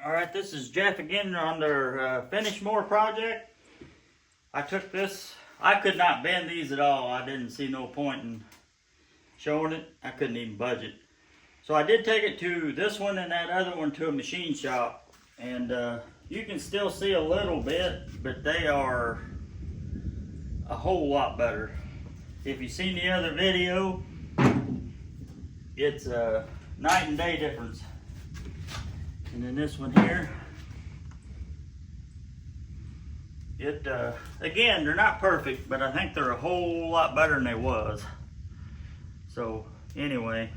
Alright, this is Jeff again on their finish Mower project. I took this, I could not bend these at all. I didn't see no point in showing it. I couldn't even budge it. So I did take it to this one and that other one to a machine shop. And you can still see a little bit, but they are a whole lot better. If you've seen the other video, it's a night and day difference. And then this one here, again, they're not perfect, but I think they're a whole lot better than they was. So anyway,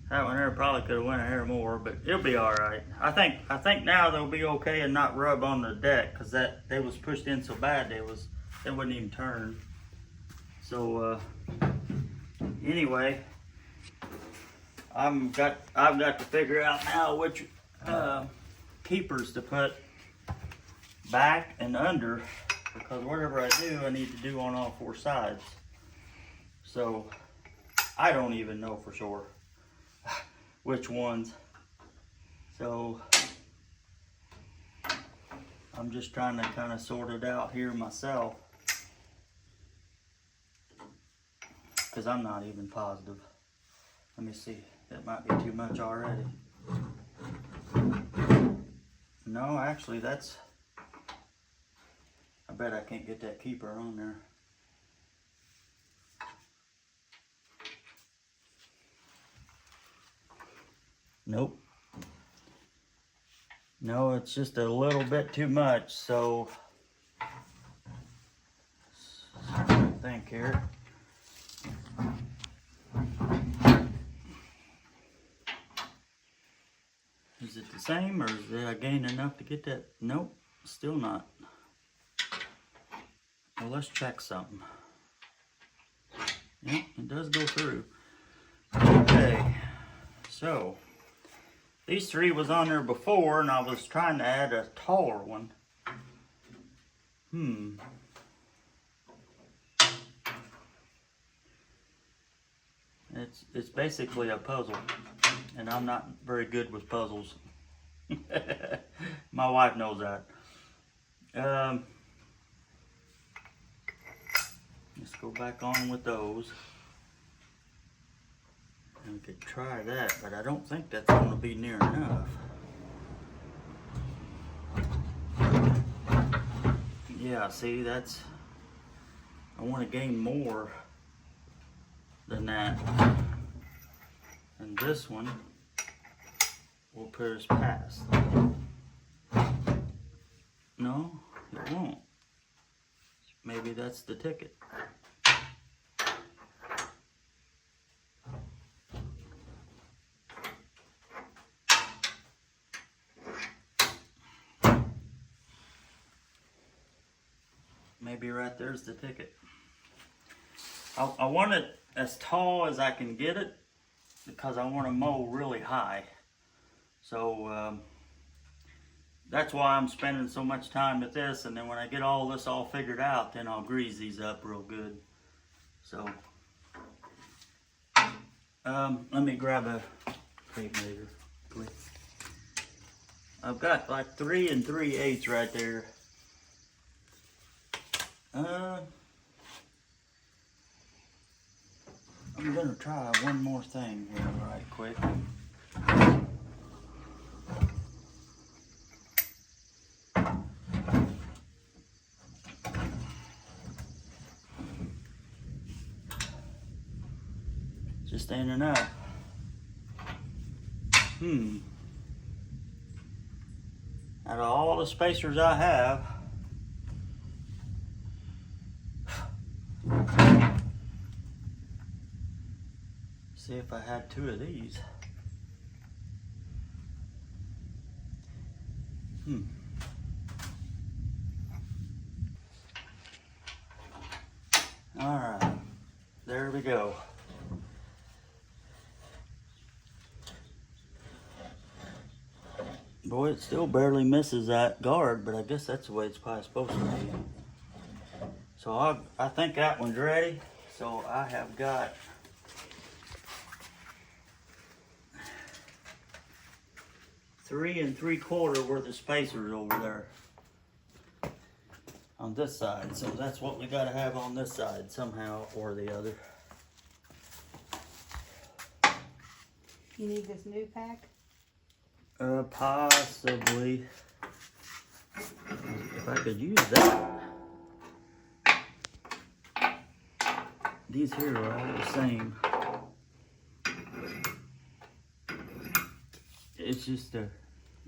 that one there probably could have went a hair more, but it'll be all right. I think now they'll be okay and not rub on the deck, because they was pushed in so bad they wouldn't even turn. So anyway, I've got to figure out now which keepers to put back and under, because whatever I do, I need to do on all four sides. So I don't even know for sure which ones. So I'm just trying to kind of sort it out here myself, because I'm not even positive. Let me see. That might be too much already. No, actually that's, I bet I can't get that keeper on there. Nope. No, it's just a little bit too much, so I think here. Is it the same, or did I gain enough to get that? Nope, still not. Well, let's check something. Yep, it does go through. Okay, so these three was on there before, and I was trying to add a taller one. It's basically a puzzle, and I'm not very good with puzzles. My wife knows that. Let's go back on with those. And we could try that, but I don't think that's going to be near enough. Yeah, see, that's, I want to gain more than that. And this one will put us past. No, it won't. Maybe that's the ticket. Maybe right there's the ticket. I want it as tall as I can get it, because I want to mow really high. So that's why I'm spending so much time with this, and then when I get all this all figured out, then I'll grease these up real good. So let me grab a tape measure, quick. I've got like 3 3/8 right there. I'm gonna try one more thing here right quick. Just ain't enough. Out of all the spacers I have, see if I had 2 of these. All right, there we go. Boy, it still barely misses that guard, but I guess that's the way it's probably supposed to be. So I think that one's ready. So I have got 3 3/4 were the spacers over there on this side. So that's what we got to have on this side somehow or the other. You need this new pack? Possibly. If I could use that. These here are all the same. It's just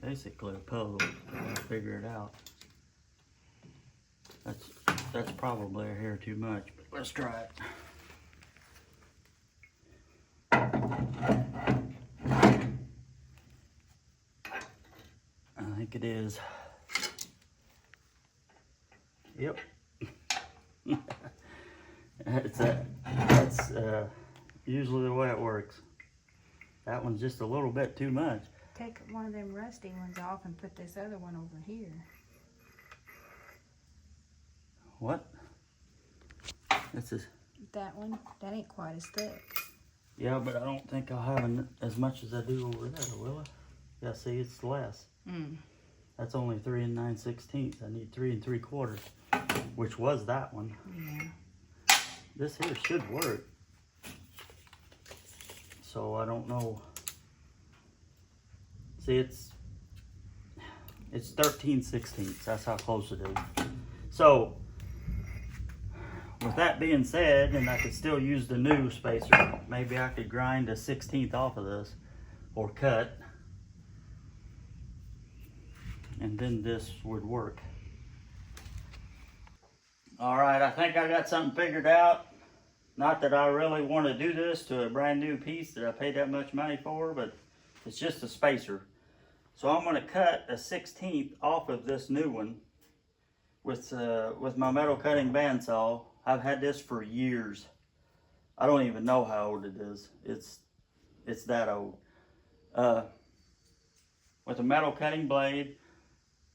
basically a puzzle. I'll figure it out. That's probably a hair too much, but let's try it. I think it is. Yep. That's usually the way it works. That one's just a little bit too much. Take one of them rusty ones off and put this other one over here. What? This is. That one? That ain't quite as thick. Yeah, but I don't think I'll have as much as I do over there, will I? Yeah, see, it's less. That's only 3 9/16. I need 3 3/4, which was that one. Yeah. This here should work. So I don't know. See, it's 13 16ths. That's how close it is. So with that being said, and I could still use the new spacer, maybe I could grind a 16th off of this or cut, and then this would work. All right, I think I got something figured out. Not that I really want to do this to a brand new piece that I paid that much money for, but it's just a spacer. So I'm going to cut a 16th off of this new one with my metal cutting bandsaw. I've had this for years. I don't even know how old it is. It's that old. With a metal cutting blade,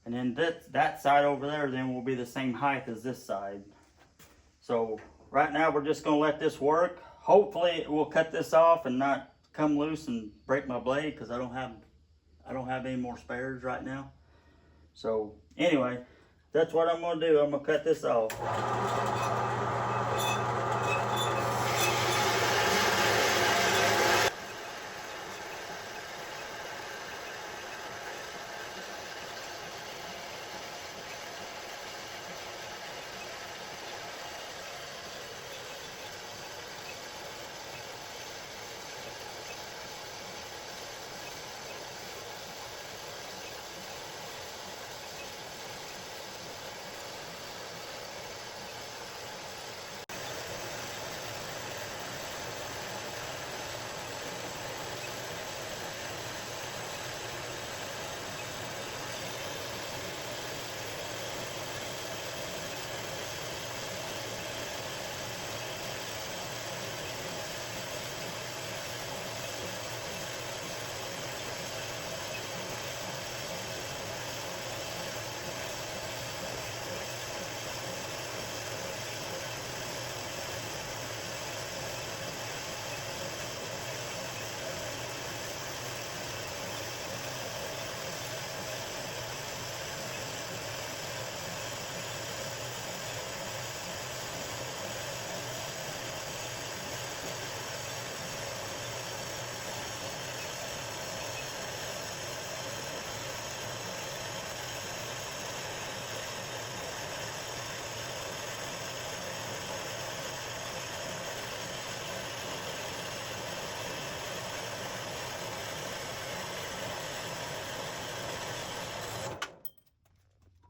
and then that side over there then will be the same height as this side. So right now we're just going to let this work. Hopefully it will cut this off and not come loose and break my blade, because I don't have any more spares right now. So anyway, that's what I'm going to do. I'm going to cut this off.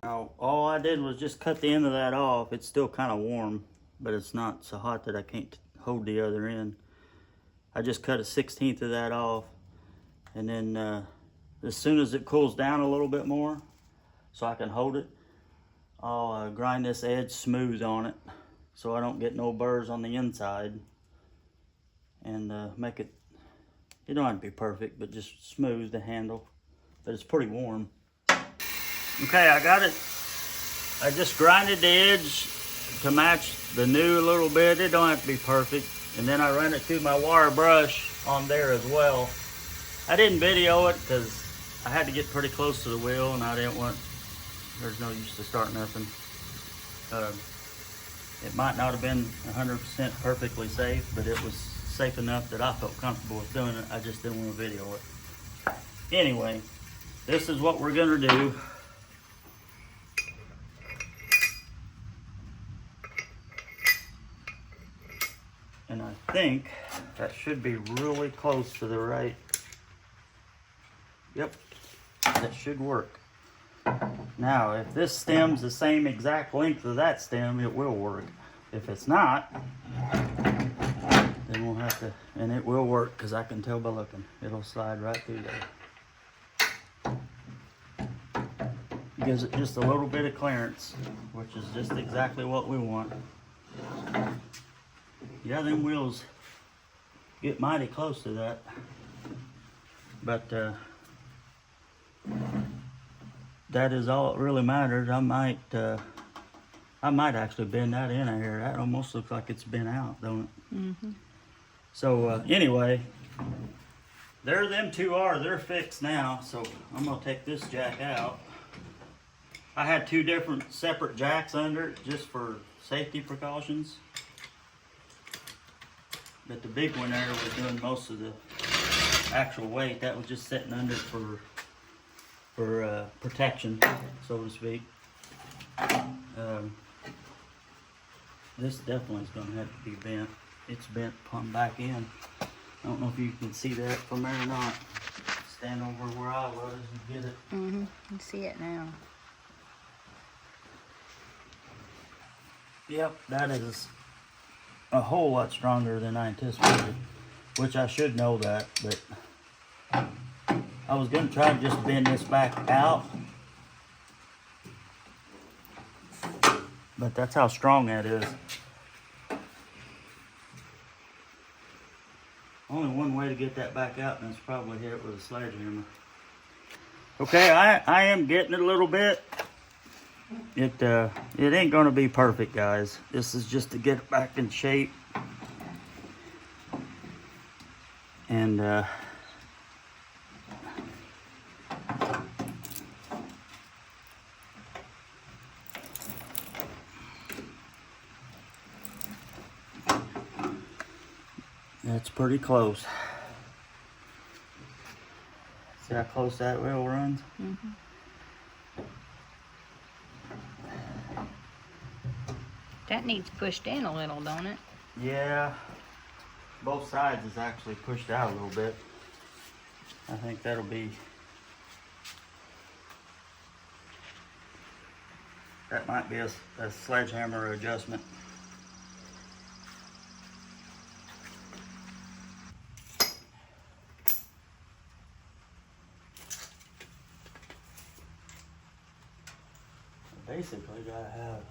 Now, all I did was just cut the end of that off. It's still kind of warm, but it's not so hot that I can't hold the other end. I just cut a 16th of that off, and then as soon as it cools down a little bit more so I can hold it, I'll grind this edge smooth on it so I don't get no burrs on the inside, and make it, you don't have to be perfect, but just smooth to handle. But it's pretty warm. Okay, I got it. I just grinded the edge to match the new a little bit. It don't have to be perfect. And then I ran it through my wire brush on there as well. I didn't video it because I had to get pretty close to the wheel, and I didn't want, there's no use to start nothing. It might not have been 100% perfectly safe, but it was safe enough that I felt comfortable with doing it. I just didn't want to video it. Anyway, this is what we're gonna do. And I think that should be really close to the right. Yep, that should work. Now, if this stem's the same exact length of that stem, it will work. If it's not, then we'll have to, and it will work because I can tell by looking. It'll slide right through there. Gives it just a little bit of clearance, which is just exactly what we want. Yeah, them wheels get mighty close to that. But that is all that really matters. I might actually bend that in here. That almost looks like it's been out, don't it? Mm-hmm. So anyway, there them two are. They're fixed now. So I'm gonna take this jack out. I had two different separate jacks under it just for safety precautions. But the big one there was doing most of the actual weight. That was just sitting under for protection, so to speak. This definitely is going to have to be bent. It's bent plumb back in. I don't know if you can see that from there or not. Stand over where I was and get it. Mm-hmm. You can see it now. Yep, that is a whole lot stronger than I anticipated, which I should know that, but I was going to try to just bend this back out, but that's how strong that is. Only one way to get that back out, and it's probably hit it with a sledgehammer. Okay, I am getting it a little bit. It ain't gonna be perfect, guys. This is just to get it back in shape. And that's pretty close. See how close that wheel runs? Mm-hmm. That needs pushed in a little, don't it? Yeah, both sides is actually pushed out a little bit. I think that'll be, that might be a sledgehammer adjustment. Basically, gotta have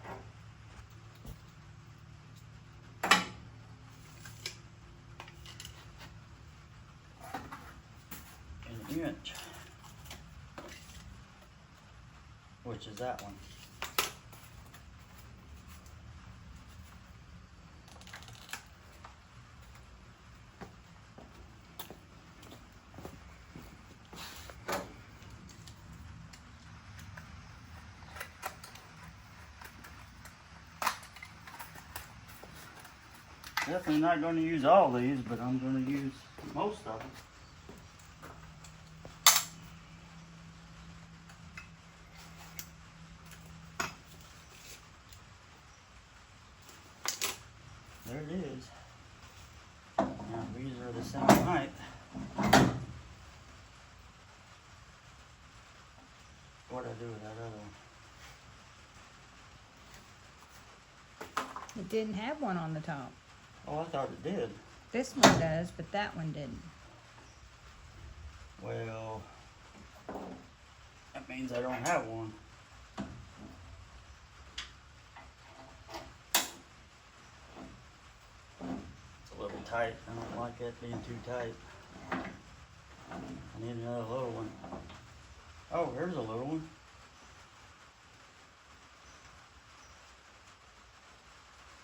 an inch, which is that one. Definitely not going to use all these, but I'm going to use most of them. There it is. Now these are the same height. What'd I do with that other one? It didn't have one on the top. Oh, I thought it did. This one does, but that one didn't. Well, that means I don't have one. It's a little tight. I don't like that being too tight. I need another little one. Oh, here's a little one.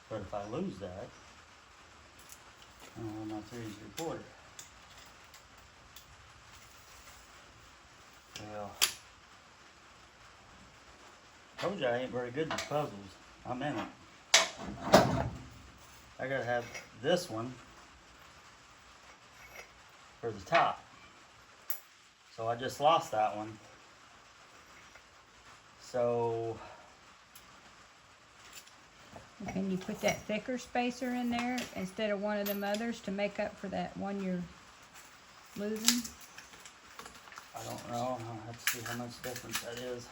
But if I lose that, I don't have my 3-inch reporter. Told you I ain't very good at puzzles. I'm in it. I gotta have this one for the top. So I just lost that one. So Can you put that thicker spacer in there instead of one of them others to make up for that one you're losing? I don't know. I'll have to see how much difference that is.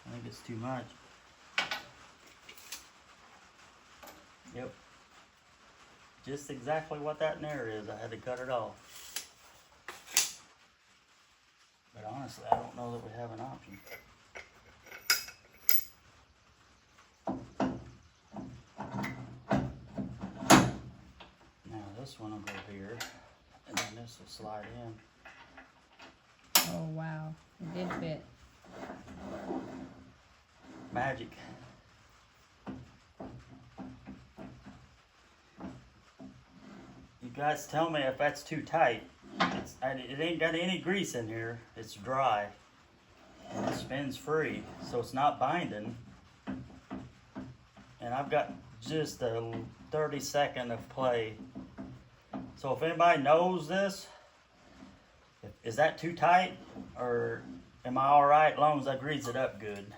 I think it's too much. Yep. Just exactly what that in there is. I had to cut it off. But honestly, I don't know that we have an option. Now this one will go here, and then this will slide in. Oh wow, it did fit. Magic. You guys tell me if that's too tight. It ain't got any grease in here. It's dry. And it spins free, so it's not binding. And I've got just a 30-second of play. So if anybody knows this, is that too tight? Or am I alright as long as I grease it up good?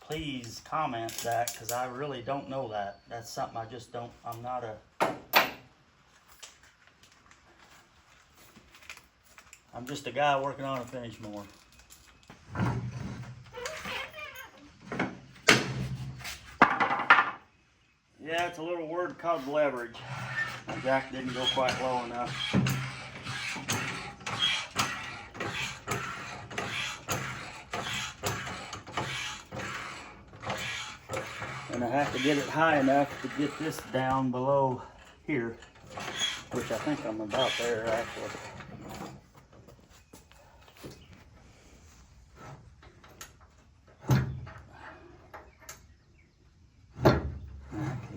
Please comment that, because I really don't know that. That's something I just don't, I'm not I'm just a guy working on a finish mower. Yeah, it's a little word called leverage. My jack didn't go quite low enough. And I have to get it high enough to get this down below here, which I think I'm about there actually.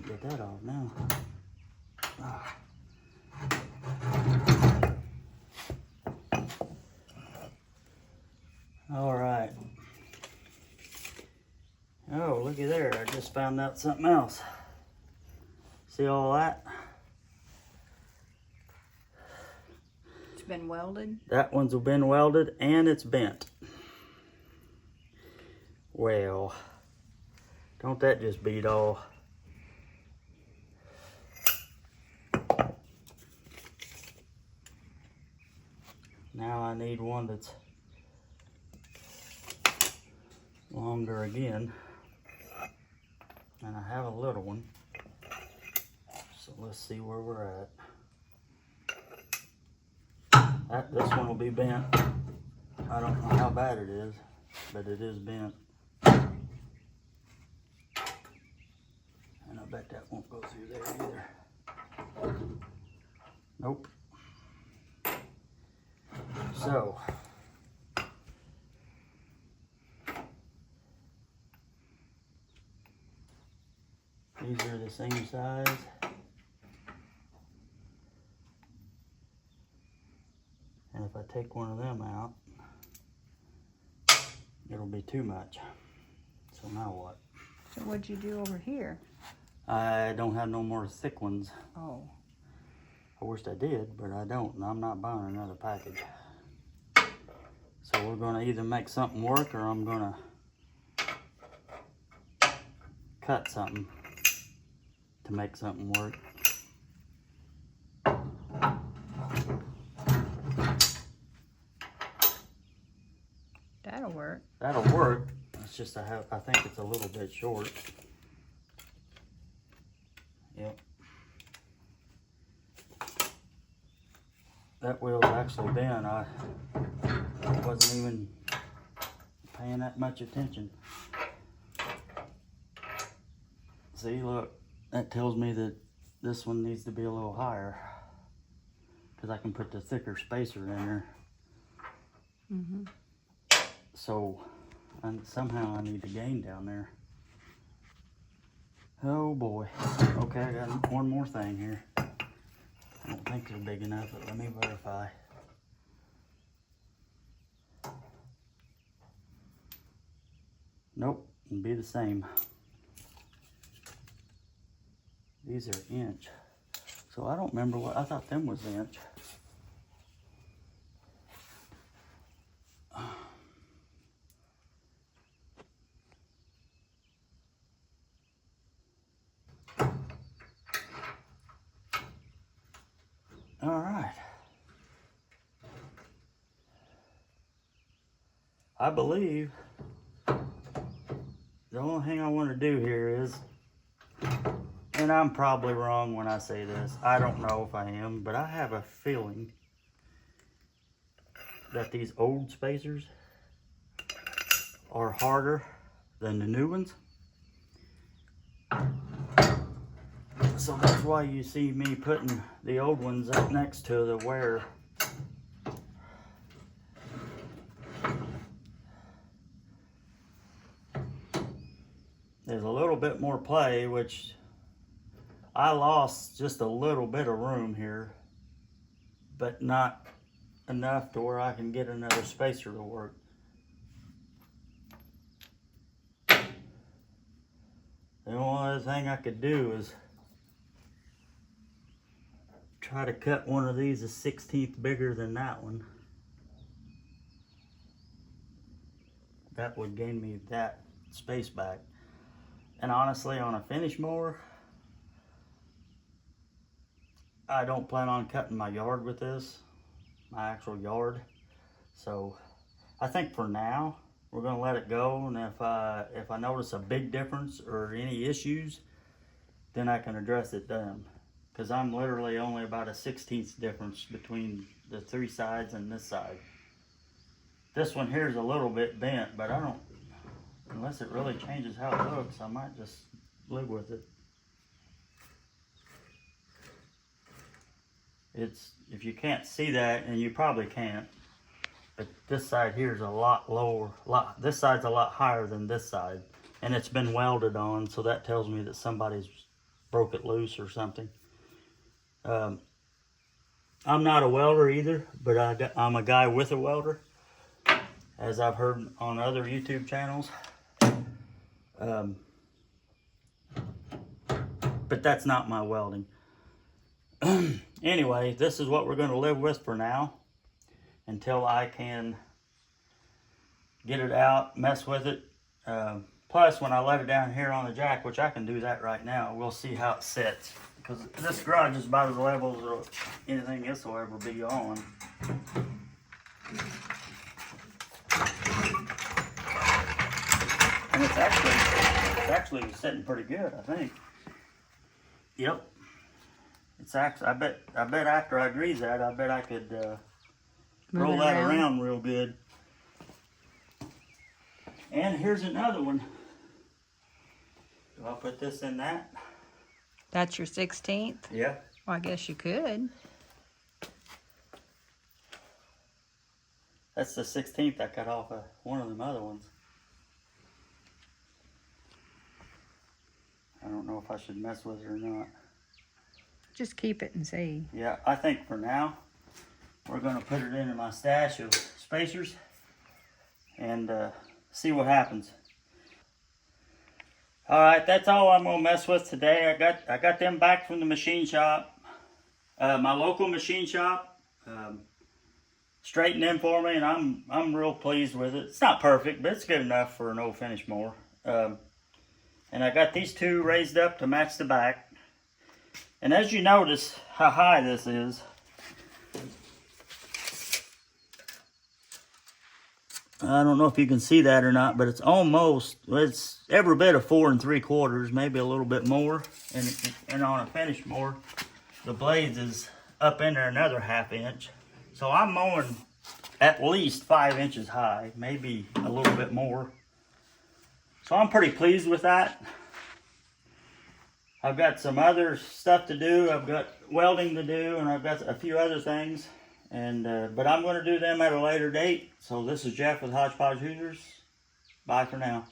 Get that off now. Ah. All right. Oh, looky there. I just found out something else. See all that? It's been welded. That one's been welded and it's bent. Well, don't that just beat all? Now I need one that's longer again. And I have a little one. So let's see where we're at. This one will be bent. I don't know how bad it is, but it is bent. And I bet that won't go through there either. Nope. So, these are the same size. And if I take one of them out, it'll be too much. So now what? So what'd you do over here? I don't have no more thick ones. Oh. I wished I did, but I don't, and I'm not buying another package. So we're gonna either make something work or I'm gonna cut something to make something work. That'll work. That'll work. It's just I think it's a little bit short. Yep. That wheel's actually bent. I wasn't even paying that much attention. See, look, that tells me that this one needs to be a little higher, because I can put the thicker spacer in there. Mm-hmm. So, and somehow I need to gain down there. Oh boy. Okay, I got one more thing here. I don't think they're big enough, but let me verify. Nope, it'd be the same. These are inch. So I don't remember what, I thought them was inch. All right. I believe the only thing I want to do here is, and I'm probably wrong when I say this, I don't know if I am, but I have a feeling that these old spacers are harder than the new ones. So that's why you see me putting the old ones up next to the wear. There's a little bit more play, which I lost just a little bit of room here, but not enough to where I can get another spacer to work. The only other thing I could do is try to cut one of these a 1/16 bigger than that one. That would gain me that space back. And honestly, on a finish mower, I don't plan on cutting my yard with this, my actual yard. So I think for now, we're gonna let it go. And if I notice a big difference or any issues, then I can address it then. Because I'm literally only about a 1/16 difference between the three sides and this side. This one here is a little bit bent, but I don't, unless it really changes how it looks, I might just live with it. It's, if you can't see that, and you probably can't, but this side here is a lot lower, this side's a lot higher than this side, and it's been welded on, so that tells me that somebody's broke it loose or something. I'm not a welder either, but I'm a guy with a welder, as I've heard on other YouTube channels. But that's not my welding. Anyway, this is what we're going to live with for now until I can get it out, mess with it. Plus, when I let it down here on the jack, which I can do that right now, we'll see how it sits. Because this garage is about as level as anything else will ever be on. And it's actually sitting pretty good, I think. Yep. It's actually, I bet after I grease that, I bet I could roll that around real good. And here's another one. Do I put this in that? That's your 16th? Yeah. Well, I guess you could. That's the 16th I cut off of one of them other ones. I don't know if I should mess with it or not. Just keep it and see. Yeah, I think for now, we're going to put it into my stash of spacers and see what happens. All right, that's all I'm going to mess with today. I got them back from the machine shop. My local machine shop straightened them for me, and I'm real pleased with it. It's not perfect, but it's good enough for an old finish mower. And I got these two raised up to match the back. And as you notice how high this is, I don't know if you can see that or not, but it's every bit of 4 3/4, maybe a little bit more. And on a finish mower, the blades is up in there another 1/2 inch. So I'm mowing at least 5 inches high, maybe a little bit more. So I'm pretty pleased with that. I've got some other stuff to do. I've got welding to do, and I've got a few other things. And but I'm going to do them at a later date. So this is Jeff with Hodgepodge Hooters. Bye for now.